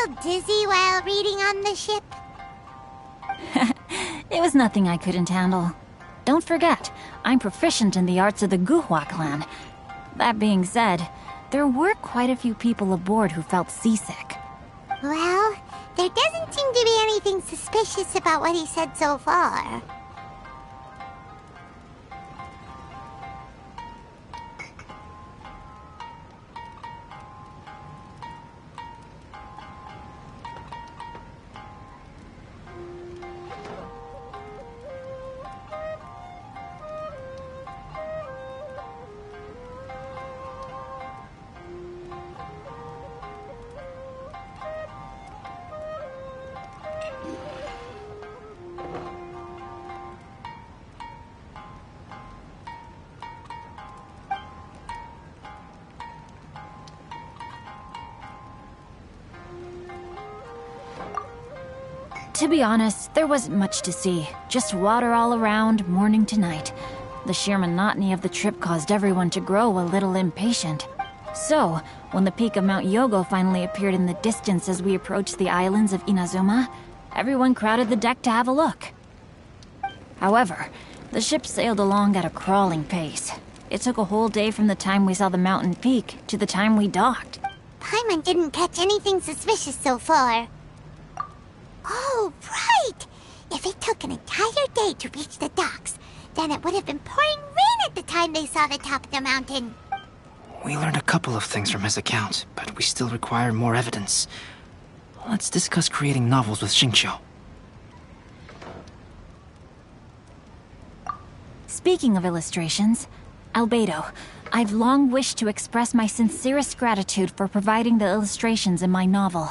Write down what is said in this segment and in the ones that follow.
feel dizzy while reading on the ship? It was nothing I couldn't handle. Don't forget, I'm proficient in the arts of the Guhua clan. That being said, there were quite a few people aboard who felt seasick. Well, there doesn't seem to be anything suspicious about what he said so far. To be honest, there wasn't much to see. Just water all around, morning to night. The sheer monotony of the trip caused everyone to grow a little impatient. So, when the peak of Mount Yogo finally appeared in the distance as we approached the islands of Inazuma, everyone crowded the deck to have a look. However, the ship sailed along at a crawling pace. It took a whole day from the time we saw the mountain peak to the time we docked. Paimon didn't catch anything suspicious so far. Oh, right! If it took an entire day to reach the docks, then it would have been pouring rain at the time they saw the top of the mountain. We learned a couple of things from his account, but we still require more evidence. Let's discuss creating novels with Xingqiu. Speaking of illustrations, Albedo, I've long wished to express my sincerest gratitude for providing the illustrations in my novel.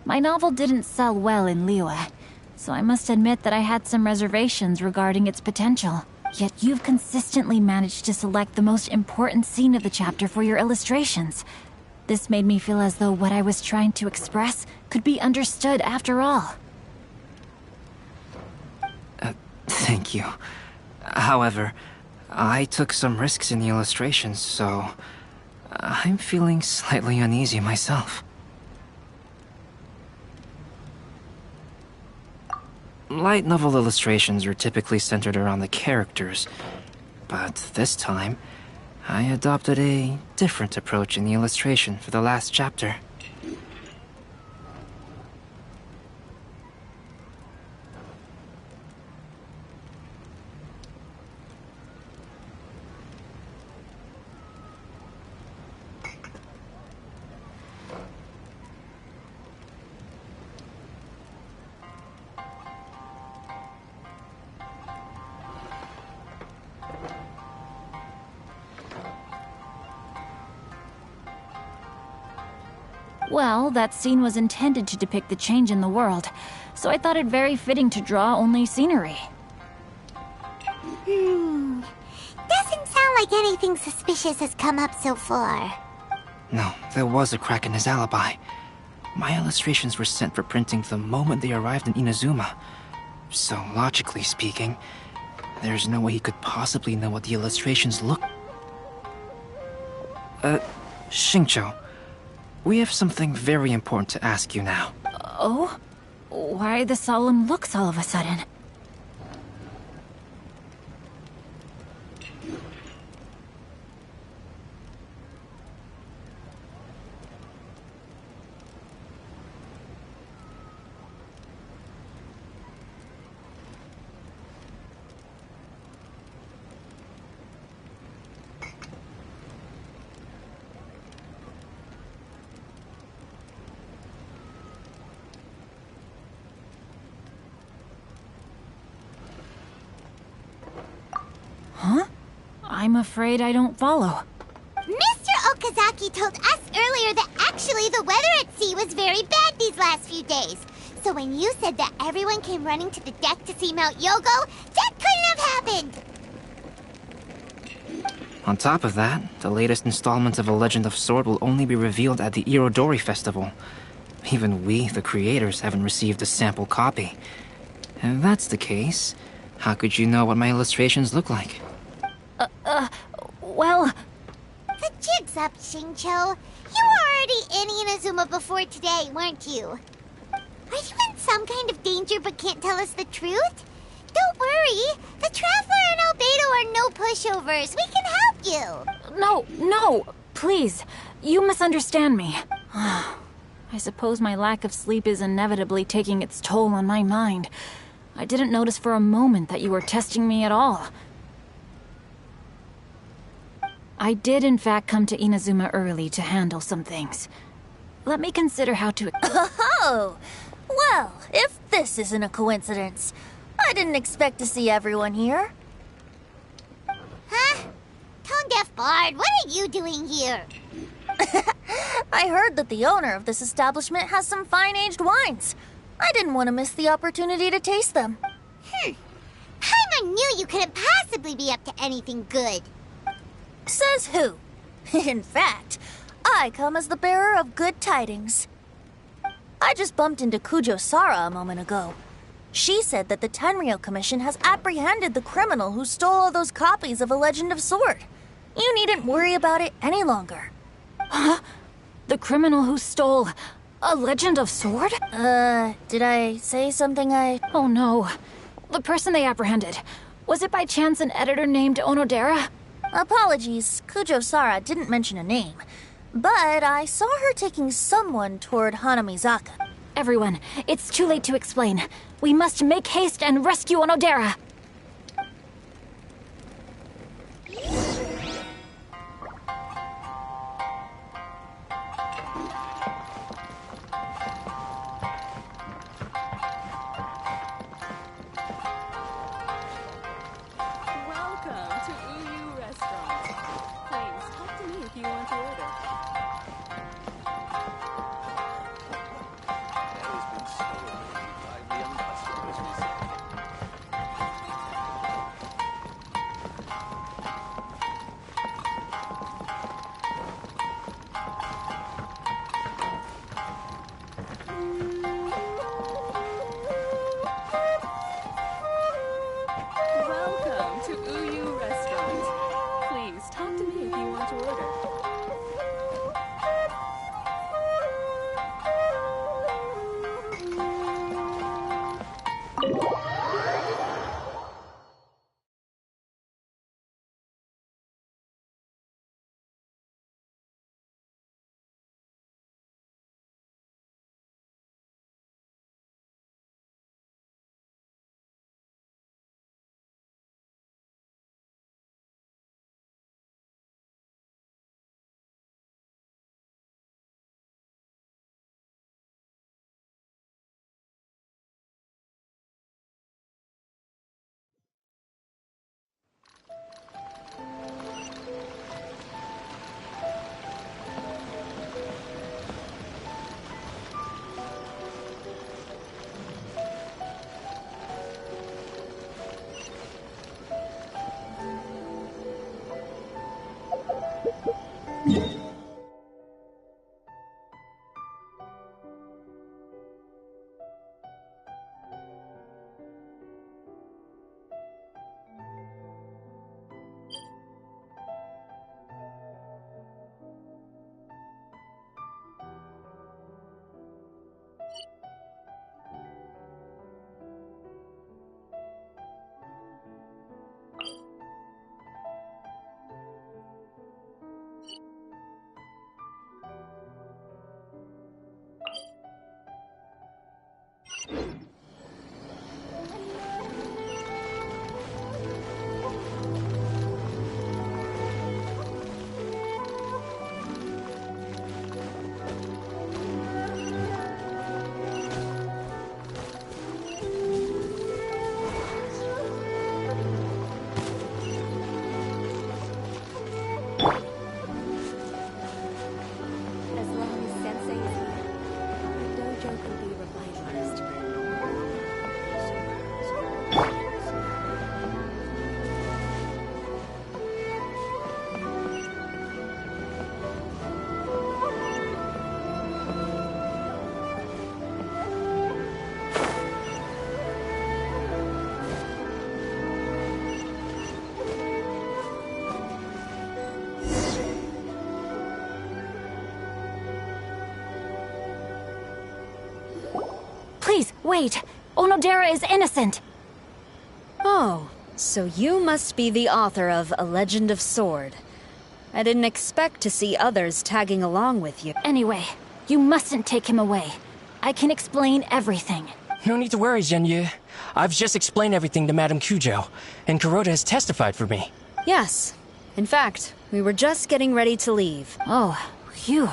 My novel didn't sell well in Liyue, so I must admit that I had some reservations regarding its potential. Yet you've consistently managed to select the most important scene of the chapter for your illustrations. This made me feel as though what I was trying to express could be understood after all. Thank you. However, I took some risks in the illustrations, so I'm feeling slightly uneasy myself. Light novel illustrations are typically centered around the characters, but this time, I adopted a different approach in the illustration for the last chapter. Well, that scene was intended to depict the change in the world, so I thought it very fitting to draw only scenery. Doesn't sound like anything suspicious has come up so far. No, there was a crack in his alibi. My illustrations were sent for printing the moment they arrived in Inazuma. So, logically speaking, there's no way he could possibly know what the illustrations look... Xingqiu, we have something very important to ask you now. Oh? Why the solemn looks all of a sudden? Huh? I'm afraid I don't follow. Mr. Okazaki told us earlier that actually the weather at sea was very bad these last few days. So when you said that everyone came running to the deck to see Mount Yogo, that couldn't have happened! On top of that, the latest installment of A Legend of Sword will only be revealed at the Irodori Festival. Even we, the creators, haven't received a sample copy. If that's the case, how could you know what my illustrations look like? Well... The jig's up, Xingqiu. You were already in Inazuma before today, weren't you? Are you in some kind of danger but can't tell us the truth? Don't worry. The Traveler and Albedo are no pushovers. We can help you. No, please. You misunderstand me. I suppose my lack of sleep is inevitably taking its toll on my mind. I didn't notice for a moment that you were testing me at all. I did in fact come to Inazuma early to handle some things. Let me consider how to... Oh! Well, if this isn't a coincidence, I didn't expect to see everyone here. Huh? Tone-deaf Bard, what are you doing here? I heard that the owner of this establishment has some fine-aged wines. I didn't want to miss the opportunity to taste them. Paimon knew you couldn't possibly be up to anything good. Says who? In fact, I come as the bearer of good tidings. I just bumped into Kujo Sara a moment ago. She said that the Tenryou Commission has apprehended the criminal who stole all those copies of A Legend of Sword. You needn't worry about it any longer. Huh? The criminal who stole A Legend of Sword? Did I say something Oh no. The person they apprehended. Was it by chance an editor named Onodera? Apologies, Kujo Sara didn't mention a name. But I saw her taking someone toward Hanamizaka. Everyone, it's too late to explain. We must make haste and rescue Onodera. Welcome to Uyu Restaurant. Please, talk to me if you want to order. Please, wait. Onodera is innocent. Oh, so you must be the author of A Legend of Sword. I didn't expect to see others tagging along with you. Anyway, you mustn't take him away. I can explain everything. No need to worry, Zhenyu. I've just explained everything to Madame Kujo, and Kuroda has testified for me. Yes. In fact, we were just getting ready to leave. Oh, phew.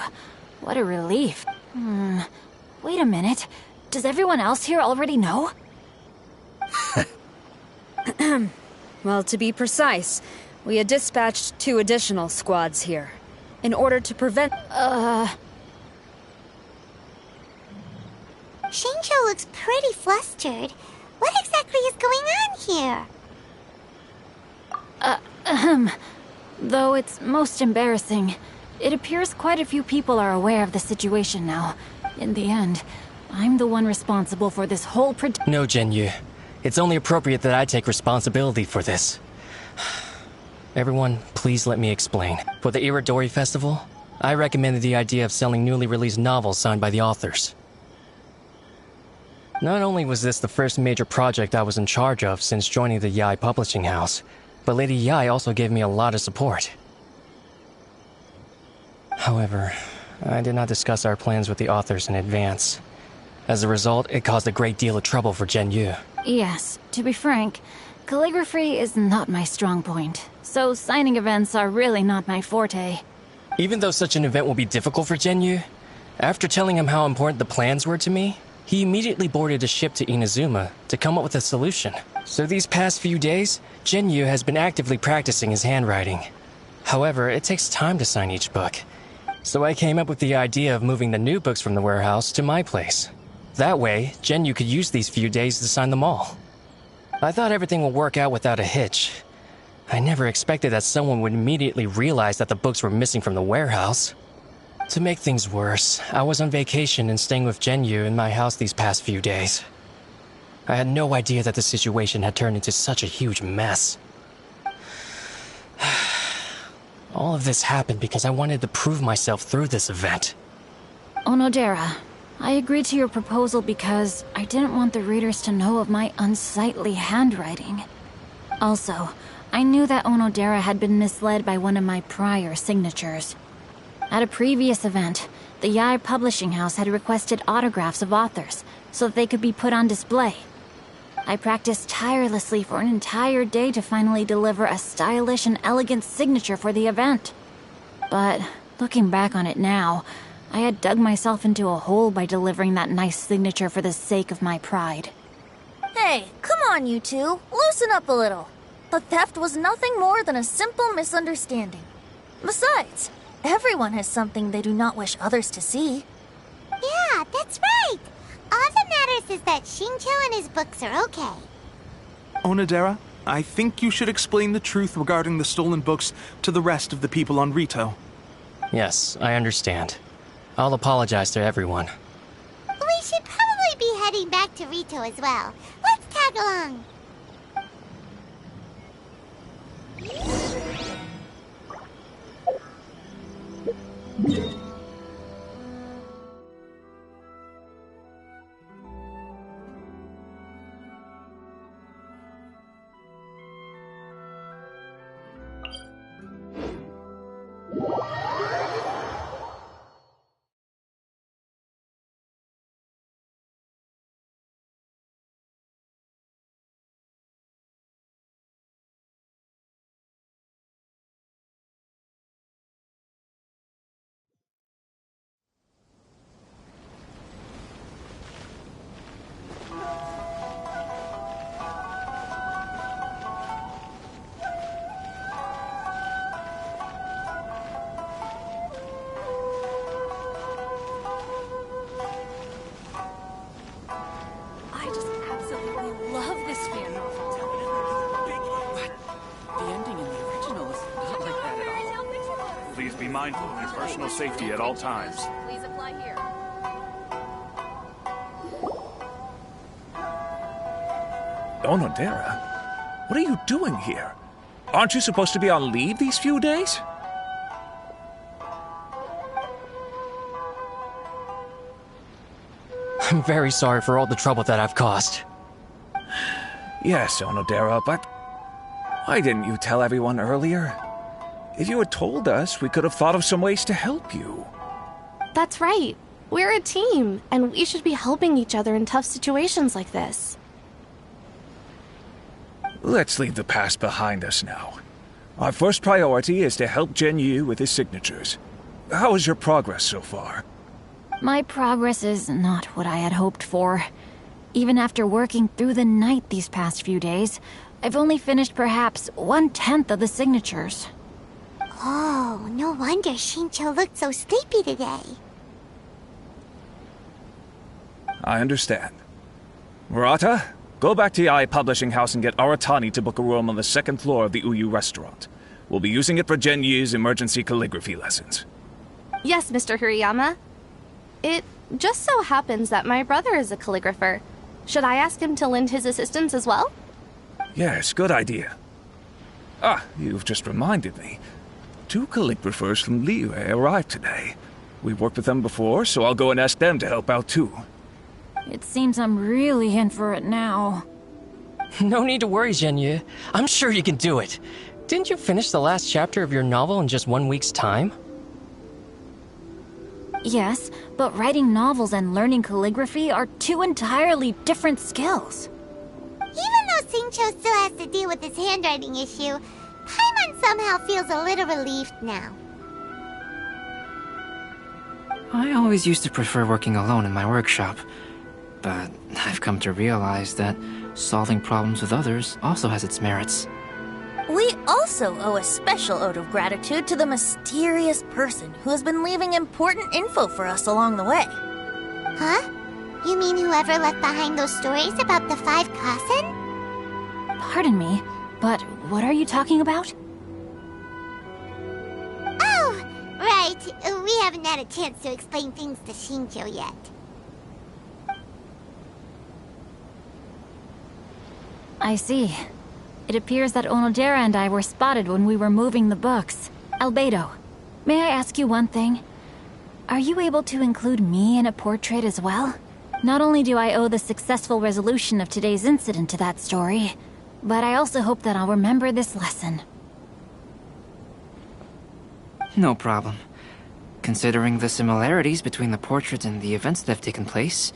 What a relief. Wait a minute. Does everyone else here already know? Well, to be precise, we had dispatched 2 additional squads here, in order to prevent... Shinjo looks pretty flustered. What exactly is going on here? Though it's most embarrassing, it appears quite a few people are aware of the situation now. In the end, I'm the one responsible for this whole No, Zhenyu. It's only appropriate that I take responsibility for this. Everyone, please let me explain. For the Irodori Festival, I recommended the idea of selling newly released novels signed by the authors. Not only was this the first major project I was in charge of since joining the Yae publishing house, but Lady Yae also gave me a lot of support. However, I did not discuss our plans with the authors in advance. As a result, it caused a great deal of trouble for Zhenyu. Yes, to be frank, calligraphy is not my strong point, so signing events are really not my forte. Even though such an event will be difficult for Zhenyu, after telling him how important the plans were to me, he immediately boarded a ship to Inazuma to come up with a solution. So these past few days, Zhenyu has been actively practicing his handwriting. However, it takes time to sign each book. So I came up with the idea of moving the new books from the warehouse to my place. That way, Zhenyu could use these few days to sign them all. I thought everything would work out without a hitch. I never expected that someone would immediately realize that the books were missing from the warehouse. To make things worse, I was on vacation and staying with Zhenyu in my house these past few days. I had no idea that the situation had turned into such a huge mess. All of this happened because I wanted to prove myself through this event. Onodera, I agreed to your proposal because I didn't want the readers to know of my unsightly handwriting. Also, I knew that Onodera had been misled by one of my prior signatures. At a previous event, the Yae publishing house had requested autographs of authors so that they could be put on display. I practiced tirelessly for an entire day to finally deliver a stylish and elegant signature for the event. But looking back on it now, I had dug myself into a hole by delivering that nice signature for the sake of my pride. Hey, come on, you two. Loosen up a little. The theft was nothing more than a simple misunderstanding. Besides, everyone has something they do not wish others to see. Yeah, that's right. All that matters is that Shinjo and his books are okay. Onodera, I think you should explain the truth regarding the stolen books to the rest of the people on Rito. Yes, I understand. I'll apologize to everyone. We should probably be heading back to Rito as well. Let's tag along. I just absolutely love this fan novel. The ending in the original is not like that at all. Please be mindful of your personal safety at all times. Please apply here. Onodera? What are you doing here? Aren't you supposed to be on leave these few days? I'm very sorry for all the trouble that I've caused. Yes, Onodera, but why didn't you tell everyone earlier? If you had told us, we could have thought of some ways to help you. That's right. We're a team, and we should be helping each other in tough situations like this. Let's leave the past behind us now. Our first priority is to help Genyu with his signatures. How is your progress so far? My progress is not what I had hoped for. Even after working through the night these past few days, I've only finished perhaps 1/10 of the signatures. Oh, no wonder Shincho looked so sleepy today. I understand. Murata, go back to Yae Publishing House and get Aratani to book a room on the second floor of the Uyu restaurant. We'll be using it for Genyu's emergency calligraphy lessons. Yes, Mr. Hirayama. It just so happens that my brother is a calligrapher. Should I ask him to lend his assistance as well? Yes, good idea. Ah, you've just reminded me. 2 calligraphers from Liyue arrived today. We've worked with them before, so I'll go and ask them to help out too. It seems I'm really in for it now. No need to worry, Genyu. I'm sure you can do it. Didn't you finish the last chapter of your novel in just 1 week's time? Yes, but writing novels and learning calligraphy are 2 entirely different skills. Even though Shincho still has to deal with his handwriting issue, Paimon somehow feels a little relieved now. I always used to prefer working alone in my workshop, but I've come to realize that solving problems with others also has its merits. We also owe a special ode of gratitude to the mysterious person who has been leaving important info for us along the way. Huh? You mean whoever left behind those stories about the 5 Kasen? Pardon me, but what are you talking about? Oh, right. We haven't had a chance to explain things to Shincho yet. I see. It appears that Onodera and I were spotted when we were moving the books. Albedo, may I ask you one thing? Are you able to include me in a portrait as well? Not only do I owe the successful resolution of today's incident to that story, but I also hope that I'll remember this lesson. No problem. Considering the similarities between the portraits and the events that have taken place,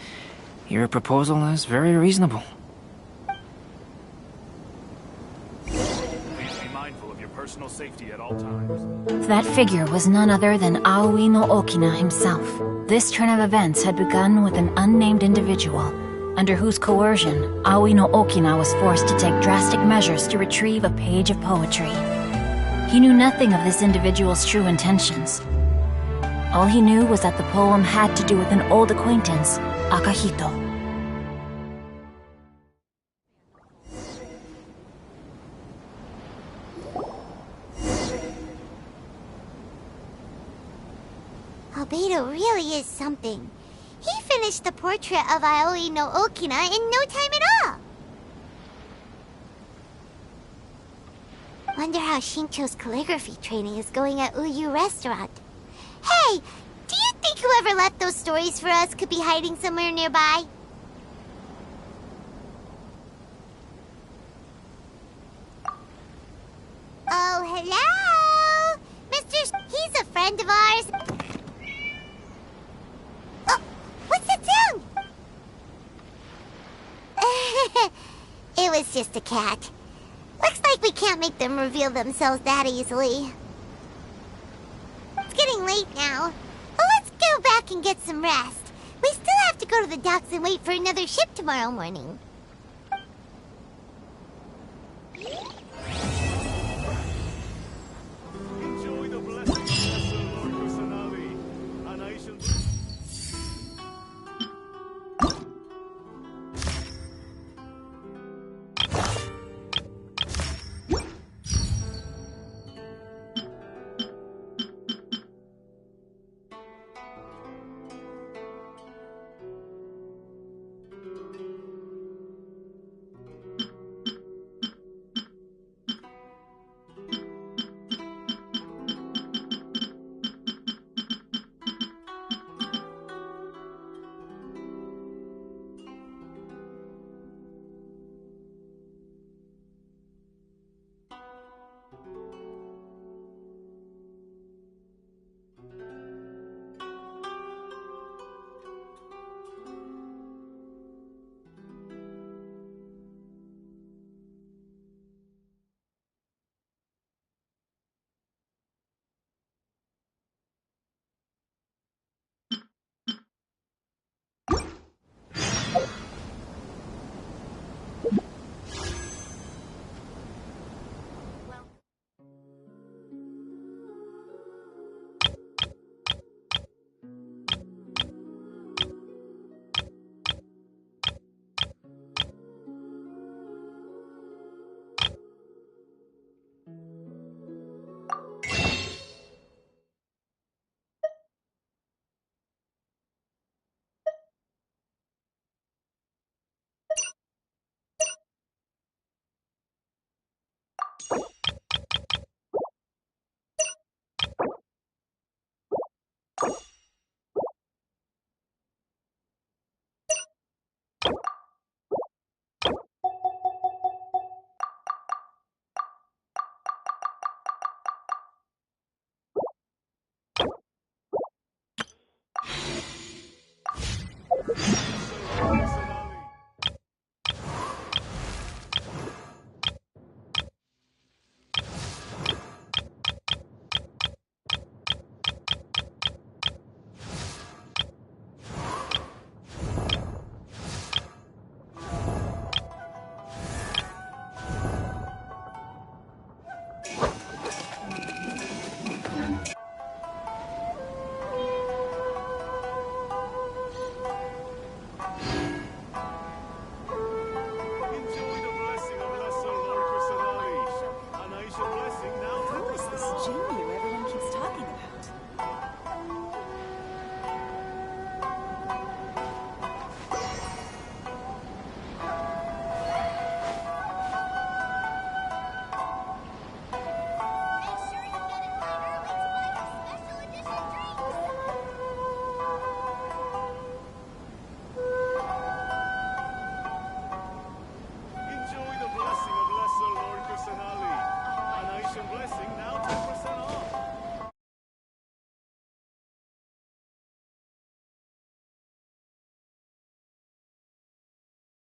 your proposal is very reasonable. Please be mindful of your personal safety at all times. That figure was none other than Aoi no Okina himself. This turn of events had begun with an unnamed individual, under whose coercion, Aoi no Okina was forced to take drastic measures to retrieve a page of poetry. He knew nothing of this individual's true intentions. All he knew was that the poem had to do with an old acquaintance, Akahito. Albedo really is something. He finished the portrait of Aoi no Okina in no time at all. Wonder how Shincho's calligraphy training is going at Uyu Restaurant. Hey, do you think whoever left those stories for us could be hiding somewhere nearby? Oh, hello? He's a friend of ours. Oh, what's that sound? It was just a cat. Looks like we can't make them reveal themselves that easily. It's getting late now. Well, let's go back and get some rest. We still have to go to the docks and wait for another ship tomorrow morning. Enjoy the blessings of Lord Kusanagi, and I shall... Bye.